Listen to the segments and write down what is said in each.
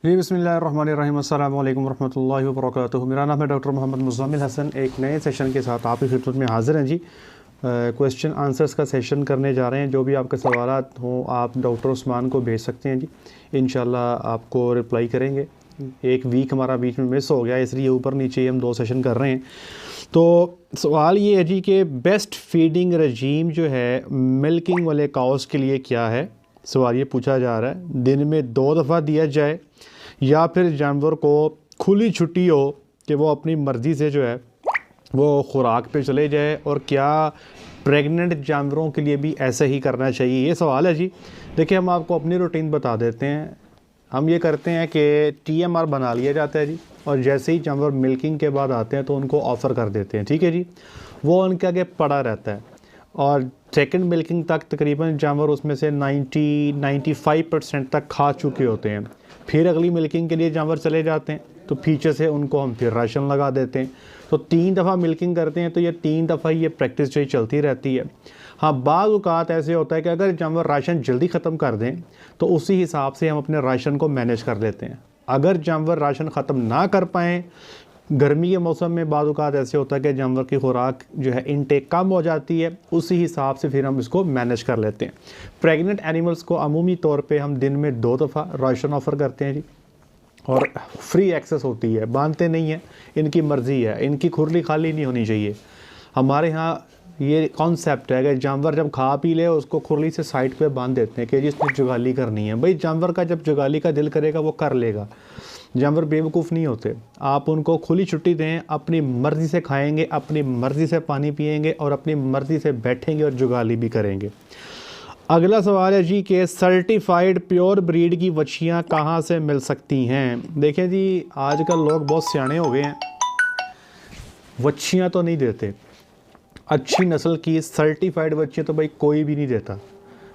जी बिस्मिल्लाहिर्रहमानिर्रहीम अस्सलामु अलैकुम वरहमतुल्लाहि वबरकातुहू। मेरा नाम है डॉक्टर मोहम्मद मुज़म्मिल हसन। एक नए सेशन के साथ आपकी खिदमत में हाज़िर हैं जी। क्वेश्चन आंसर्स का सेशन करने जा रहे हैं। जो भी आपके सवालात हों आप डॉक्टर उस्मान को भेज सकते हैं जी, इंशाल्लाह आपको रिप्लाई करेंगे। एक वीक हमारा बीच में मिस हो गया, इसलिए ऊपर नीचे हम 2 सेशन कर रहे हैं। तो सवाल ये है जी कि बेस्ट फीडिंग रजीम जो है मिल्किंग वाले काउस के लिए क्या है। सवाल ये पूछा जा रहा है, दिन में 2 दफ़ा दिया जाए या फिर जानवर को खुली छुट्टी हो कि वो अपनी मर्ज़ी से जो है वो खुराक पे चले जाए, और क्या प्रेग्नेंट जानवरों के लिए भी ऐसा ही करना चाहिए, ये सवाल है जी। देखिए, हम आपको अपनी रूटीन बता देते हैं। हम ये करते हैं कि TMR बना लिया जाता है जी, और जैसे ही जानवर मिल्किंग के बाद आते हैं तो उनको ऑफ़र कर देते हैं, ठीक है जी। वो उनके आगे पड़ा रहता है और सेकंड मिल्किंग तक तकरीबन जानवर उसमें से 90-95% तक खा चुके होते हैं। फिर अगली मिल्किंग के लिए जानवर चले जाते हैं, तो पीछे से उनको हम फिर राशन लगा देते हैं। तो 3 दफ़ा मिल्किंग करते हैं, तो ये 3 दफ़ा ये प्रैक्टिस जो चलती रहती है। हाँ, बाज़ औक़ात ऐसे होता है कि अगर जानवर राशन जल्दी ख़त्म कर दें तो उसी हिसाब से हम अपने राशन को मैनेज कर लेते हैं। अगर जानवर राशन ख़त्म ना कर पाएँ, गर्मी के मौसम में बाज़ औक़ात ऐसे होता है कि जानवर की खुराक जो है इनटेक कम हो जाती है, उसी हिसाब से फिर हम इसको मैनेज कर लेते हैं। प्रेग्नेंट एनिमल्स को अमूमी तौर पे हम दिन में 2 दफ़ा राशन ऑफ़र करते हैं जी, और फ्री एक्सेस होती है, बांधते नहीं हैं, इनकी मर्ज़ी है, इनकी खुरली खाली नहीं होनी चाहिए। हमारे यहाँ ये कॉन्सेप्ट है कि जानवर जब खा पी ले उसको खुरली से साइड पे बांध देते हैं कि जी इसने जुगाली करनी है। भाई, जानवर का जब जुगाली का दिल करेगा वो कर लेगा। जानवर बेवकूफ़ नहीं होते। आप उनको खुली छुट्टी दें, अपनी मर्ज़ी से खाएंगे, अपनी मर्ज़ी से पानी पिएंगे और अपनी मर्ज़ी से बैठेंगे और जुगाली भी करेंगे। अगला सवाल है जी कि सर्टिफाइड प्योर ब्रीड की वछियाँ कहाँ से मिल सकती हैं। देखें जी, आजकल लोग बहुत सियाने हो गए हैं, वछियाँ तो नहीं देते। अच्छी नस्ल की सर्टिफाइड वछियाँ तो भाई कोई भी नहीं देता।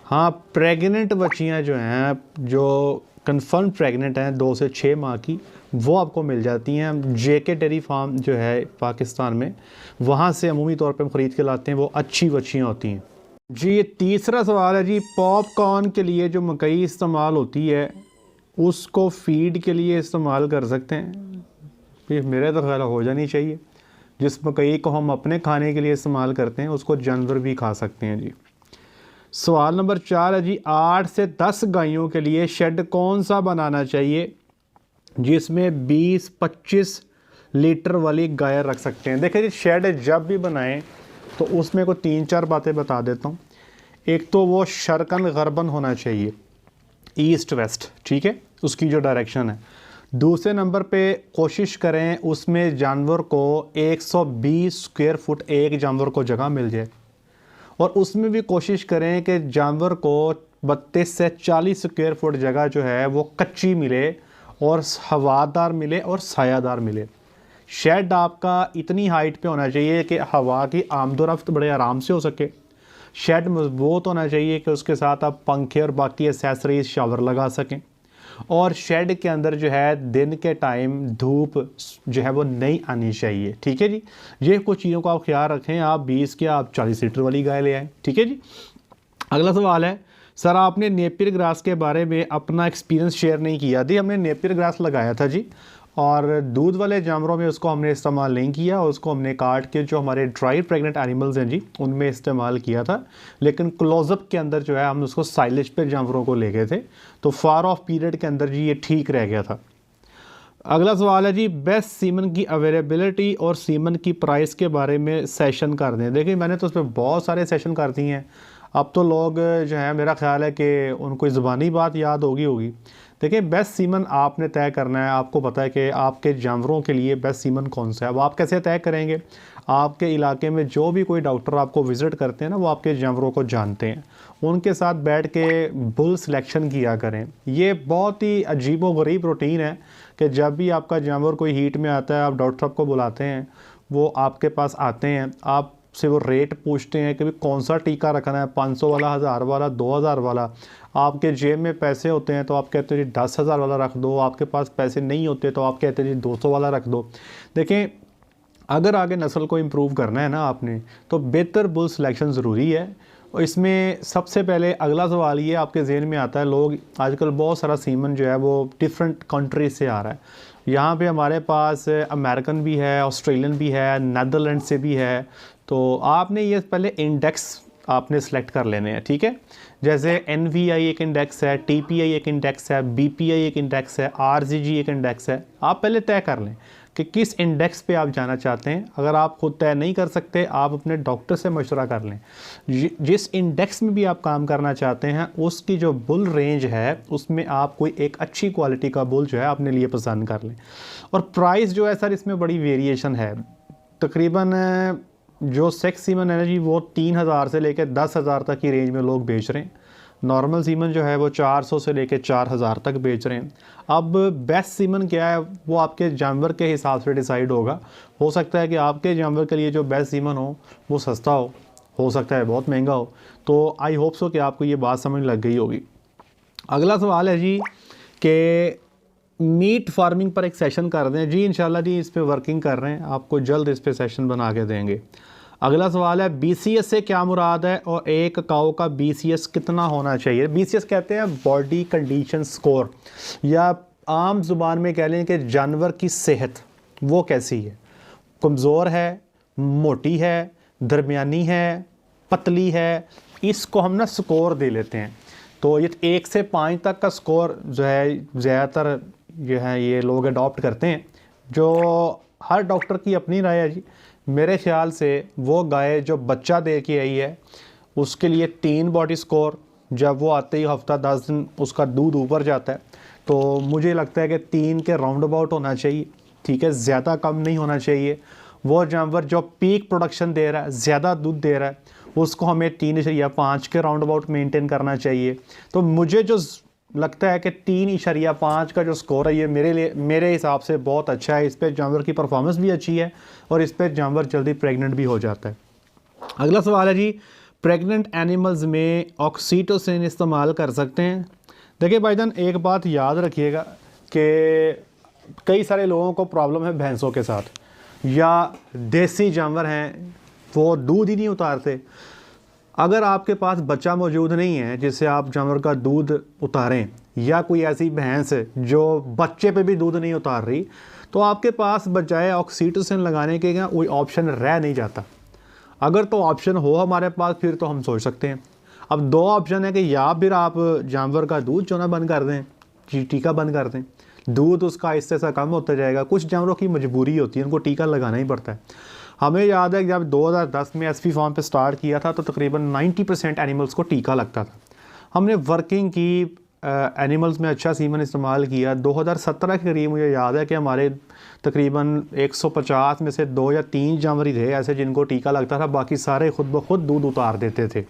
हाँ, प्रेग्नेंट वछियाँ जो हैं, जो कन्फर्म प्रेग्नेंट हैं 2 से 6 माह की, वो आपको मिल जाती हैं। JK डेयरी फार्म जो है पाकिस्तान में, वहाँ से अमूमी तौर पे हम ख़रीद के लाते हैं, वो अच्छी वछियाँ होती हैं जी। ये तीसरा सवाल है जी, पॉपकॉर्न के लिए जो मकई इस्तेमाल होती है उसको फीड के लिए इस्तेमाल कर सकते हैं। ये मेरे तो ख्याल हो जानी चाहिए। जिस मकई को हम अपने खाने के लिए इस्तेमाल करते हैं उसको जानवर भी खा सकते हैं जी। सवाल नंबर 4 है जी, 8 से 10 गायों के लिए शेड कौन सा बनाना चाहिए जिसमें 20-25 लीटर वाली गाय रख सकते हैं। देखिए जी, शेड जब भी बनाएं तो उसमें को 3-4 बातें बता देता हूँ। एक तो वो शर्कन गरबन होना चाहिए, ईस्ट वेस्ट, ठीक है, उसकी जो डायरेक्शन है। दूसरे नंबर पे कोशिश करें उसमें जानवर को 120 स्क्वायर फुट एक जानवर को जगह मिल जाए, और उसमें भी कोशिश करें कि जानवर को 32 से 40 स्क्वायर फुट जगह जो है वो कच्ची मिले और हवादार मिले और सायादार मिले। शेड आपका इतनी हाइट पे होना चाहिए कि हवा की आमदोरफ्त बड़े आराम से हो सके। शेड मजबूत होना चाहिए कि उसके साथ आप पंखे और बाकी एसेसरीज शावर लगा सकें, और शेड के अंदर जो है दिन के टाइम धूप जो है वो नहीं आनी चाहिए, ठीक है जी। ये कुछ चीज़ों का आप ख्याल रखें। आप 20 के आप 40 लीटर वाली गाय ले आएँ, ठीक है जी। अगला सवाल है, सर आपने नेपियर ग्रास के बारे में अपना एक्सपीरियंस शेयर नहीं किया। दी, हमने नेपियर ग्रास लगाया था जी, और दूध वाले जानवरों में उसको हमने इस्तेमाल नहीं किया, उसको हमने काट के जो हमारे ड्राई प्रेग्नेंट एनिमल्स हैं जी उनमें इस्तेमाल किया था। लेकिन क्लोजअप के अंदर जो है हम उसको साइलेज पे जानवरों को ले गए थे, तो फार ऑफ पीरियड के अंदर जी ये ठीक रह गया था। अगला सवाल है जी, बेस्ट सीमन की अवेलेबिलिटी और सीमन की प्राइस के बारे में सेशन कर दें। देखिए, मैंने तो उस पर बहुत सारे सेशन कर दिए हैं। अब तो लोग जो है, मेरा ख्याल है कि उनको ज़बानी बात याद होगी। देखिए, बेस्ट सीमन आपने तय करना है। आपको पता है कि आपके जानवरों के लिए बेस्ट सीमन कौन सा है। अब आप कैसे तय करेंगे? आपके इलाके में जो भी कोई डॉक्टर आपको विज़िट करते हैं ना, वो आपके जानवरों को जानते हैं। उनके साथ बैठ के बुल सिलेक्शन किया करें। ये बहुत ही अजीबो-गरीब रूटीन है कि जब भी आपका जानवर कोई हीट में आता है, आप डॉक्टर साहब को बुलाते हैं, वो आपके पास आते हैं, आप से वो रेट पूछते हैं कि भी कौन सा टीका रखना है, 500 वाला, 1000 वाला, 2000 वाला। आपके जेब में पैसे होते हैं तो आप कहते हैं जी 10,000 वाला रख दो। आपके पास पैसे नहीं होते तो आप कहते हैं जी 200 वाला रख दो। देखें, अगर आगे नस्ल को इम्प्रूव करना है ना आपने, तो बेहतर बुल सिलेक्शन ज़रूरी है। इसमें सबसे पहले अगला सवाल ये आपके जहन में आता है, लोग आजकल बहुत सारा सीमन जो है वो डिफरेंट कंट्री से आ रहा है। यहाँ पे हमारे पास अमेरिकन भी है, ऑस्ट्रेलियन भी है, नैदरलैंड से भी है। तो आपने ये पहले इंडेक्स आपने सेलेक्ट कर लेने हैं, ठीक है। जैसे NVI एक इंडेक्स है, TPI एक इंडेक्स है, BPI एक इंडेक्स है, RGG एक इंडेक्स है। आप पहले तय कर लें कि किस इंडेक्स पे आप जाना चाहते हैं। अगर आप खुद तय नहीं कर सकते, आप अपने डॉक्टर से मशवरा कर लें। जिस इंडेक्स में भी आप काम करना चाहते हैं उसकी जो बुल रेंज है उसमें आप कोई एक अच्छी क्वालिटी का बुल जो है अपने लिए पसंद कर लें। और प्राइस जो है सर इसमें बड़ी वेरिएशन है। तकरीबन जो सेक्स सीमन है ना जी, वो 3000 से लेकर 10,000 तक की रेंज में लोग बेच रहे हैं। नॉर्मल सीमन जो है वो 400 से लेकर 4000 तक बेच रहे हैं। अब बेस्ट सीमन क्या है वो आपके जानवर के हिसाब से डिसाइड होगा। हो सकता है कि आपके जानवर के लिए जो बेस्ट सीमन हो वो सस्ता हो सकता है बहुत महंगा हो। तो आई होप सो कि आपको ये बात समझ लग गई होगी। अगला सवाल है जी कि मीट फार्मिंग पर एक सेशन कर दें। जी इंशाल्लाह जी इस पे वर्किंग कर रहे हैं, आपको जल्द इस पे सेशन बना के देंगे। अगला सवाल है BCS से क्या मुराद है और एक काऊ का BCS कितना होना चाहिए। BCS कहते हैं बॉडी कंडीशन स्कोर, या आम ज़ुबान में कह लें कि जानवर की सेहत वो कैसी है, कमज़ोर है, मोटी है, दरमियानी है, पतली है। इसको हम ना स्कोर दे लेते हैं। तो ये 1 से 5 तक का स्कोर जो है ज़्यादातर जो है ये लोग अडॉप्ट करते हैं। जो हर डॉक्टर की अपनी राय है जी। मेरे ख्याल से वो गाय जो बच्चा दे के आई है उसके लिए 3 बॉडी स्कोर, जब वो आते ही हफ्ता 10 दिन उसका दूध ऊपर जाता है तो मुझे लगता है कि 3 के राउंड अबाउट होना चाहिए, ठीक है। ज़्यादा कम नहीं होना चाहिए। वो जानवर जो पीक प्रोडक्शन दे रहा है, ज़्यादा दूध दे रहा है, उसको हमें 3.5 के राउंड अबाउट मेंटेन करना चाहिए। तो मुझे जो लगता है कि 3.5 का जो स्कोर है ये मेरे हिसाब से बहुत अच्छा है। इस पर जानवर की परफॉर्मेंस भी अच्छी है और इस पर जानवर जल्दी प्रेग्नेंट भी हो जाता है। अगला सवाल है जी, प्रेग्नेंट एनिमल्स में ऑक्सीटोसिन इस्तेमाल कर सकते हैं। देखिए भाईजान एक बात याद रखिएगा कि कई सारे लोगों को प्रॉब्लम है भैंसों के साथ, या देसी जानवर हैं वो दूध ही नहीं उतारते। अगर आपके पास बच्चा मौजूद नहीं है जिससे आप जानवर का दूध उतारें, या कोई ऐसी भैंस जो बच्चे पे भी दूध नहीं उतार रही, तो आपके पास बजाय ऑक्सीटोसिन लगाने के क्या कोई ऑप्शन रह नहीं जाता। अगर तो ऑप्शन हो हमारे पास फिर तो हम सोच सकते हैं। अब 2 ऑप्शन है कि या फिर आप जानवर का दूध चोना बंद कर दें, टीका बंद कर दें, दूध उसका आहिस्ते से कम होता जाएगा। कुछ जानवरों की मजबूरी होती है, उनको टीका लगाना ही पड़ता है। हमें याद है कि जब 2010 में एसपी फार्म पे स्टार्ट किया था तो तकरीबन 90% एनिमल्स को टीका लगता था। हमने वर्किंग की, एनिमल्स में अच्छा सीमन इस्तेमाल किया। 2017 के करीब मुझे याद है कि हमारे तकरीबन 150 में से 2 या 3 जानवर ही थे ऐसे जिनको टीका लगता था, बाकी सारे खुद ब खुद दूध उतार देते थे।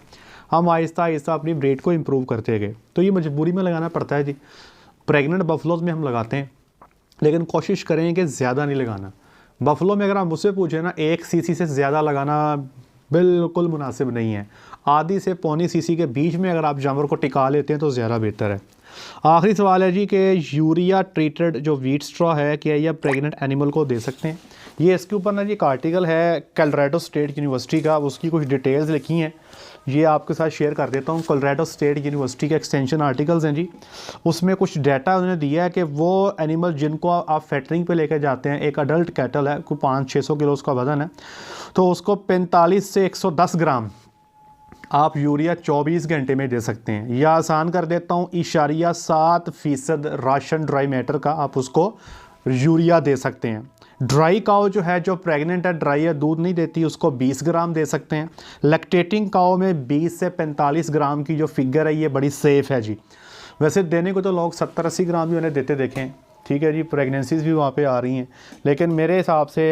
हम आहिस्ता आहिस्ता अपनी ब्रीड को इम्प्रूव करते गए। तो ये मजबूरी में लगाना पड़ता है जी। प्रेग्नेंट बफलोज़ में हम लगाते हैं, लेकिन कोशिश करें कि ज़्यादा नहीं लगाना। बफलो में अगर आप मुझसे पूछें ना, 1 सीसी से ज़्यादा लगाना बिल्कुल मुनासिब नहीं है। आधी से पौनी सीसी के बीच में अगर आप जानवर को टिका लेते हैं तो ज़्यादा बेहतर है। आखिरी सवाल है जी कि यूरिया ट्रीटेड जो व्हीट स्ट्रॉ है क्या यह प्रेग्नेंट एनिमल को दे सकते हैं। ये इसके ऊपर ना जी एक आर्टिकल है कोलोराडो स्टेट यूनिवर्सिटी का, उसकी कुछ डिटेल्स लिखी हैं, ये आपके साथ शेयर कर देता हूँ। कोलोराडो स्टेट यूनिवर्सिटी के एक्सटेंशन आर्टिकल्स हैं जी। उसमें कुछ डाटा उन्होंने दिया है कि वो एनिमल जिनको आप फैटरिंग पे लेकर जाते हैं, एक अडल्ट कैटल है, कोई 500-600 किलो उसका वज़न है, तो उसको 45 से 110 ग्राम आप यूरिया 24 घंटे में दे सकते हैं। या आसान कर देता हूँ, 7% राशन ड्राई मैटर का आप उसको यूरिया दे सकते हैं। ड्राई काऊ जो है, जो प्रेग्नेंट है, ड्राई है, दूध नहीं देती, उसको 20 ग्राम दे सकते हैं। लैक्टेटिंग काऊ में 20 से 45 ग्राम की जो फिगर है ये बड़ी सेफ़ है जी। वैसे देने को तो लोग 70-80 ग्राम भी उन्हें देते देखें, ठीक है जी, प्रेगनेंसीज भी वहाँ पे आ रही हैं। लेकिन मेरे हिसाब से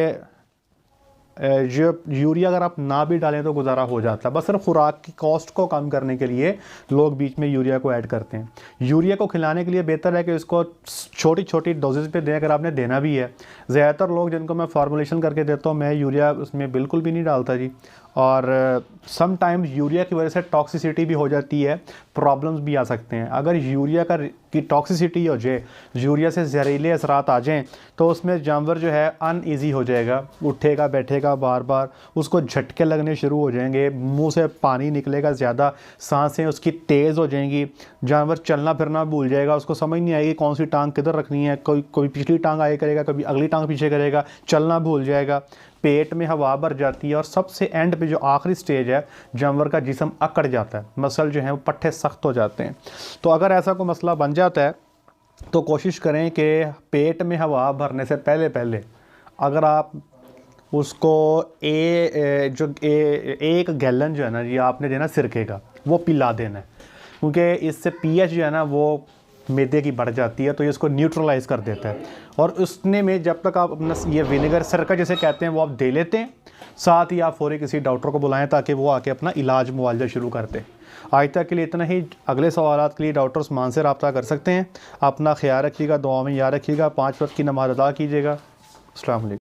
जो यूरिया अगर आप ना भी डालें तो गुजारा हो जाता है। बस सिर्फ खुराक की कॉस्ट को कम करने के लिए लोग बीच में यूरिया को ऐड करते हैं। यूरिया को खिलाने के लिए बेहतर है कि इसको छोटी छोटी डोजेज पे दें अगर आपने देना भी है। ज़्यादातर लोग जिनको मैं फार्मूलेशन करके देता हूँ, मैं यूरिया उसमें बिल्कुल भी नहीं डालता जी, और समटाइम्स यूरिया की वजह से टॉक्सिसिटी भी हो जाती है, प्रॉब्लम्स भी आ सकते हैं। अगर यूरिया की टॉक्सिसिटी हो जाए, यूरिया से जहरीले असरात आ जाएँ, तो उसमें जानवर जो है अनईज़ी हो जाएगा, उठेगा बैठेगा बार बार, उसको झटके लगने शुरू हो जाएंगे, मुंह से पानी निकलेगा ज़्यादा, सांसें उसकी तेज़ हो जाएंगी, जानवर चलना फिरना भूल जाएगा, उसको समझ नहीं आएगी कौन सी टांग किधर रखनी है, कोई पिछली टांग आगे करेगा, कभी अगली टांग पीछे करेगा, चलना भूल जाएगा, पेट में हवा भर जाती है, और सबसे एंड पे जो आखिरी स्टेज है, जानवर का जिस्म अकड़ जाता है, मसल जो है वो पट्टे सख्त हो जाते हैं। तो अगर ऐसा कोई मसला बन जाता है तो कोशिश करें कि पेट में हवा भरने से पहले पहले अगर आप उसको एक गैलन जो है ना जी आपने देना सिरके का, वो पिला देना है, क्योंकि इससे पीएच जो है ना वो मैदे की बढ़ जाती है, तो ये इसको न्यूट्रलाइज़ कर देता है। और उसने में जब तक आप अपना ये विनेगर सिरका जैसे कहते हैं वो आप दे लेते हैं, साथ ही आप फौरी किसी डॉक्टर को बुलाएं ताकि वो आके अपना इलाज मुआवजा शुरू कर दें। आज तक के लिए इतना ही। अगले सवालात के लिए डॉक्टर उस्मान से रब्ता कर सकते हैं। अपना ख्याल रखिएगा, दुआ में याद रखिएगा, 5 वक्त की नमाज़ अदा कीजिएगा। अस्सलाम वालेकुम।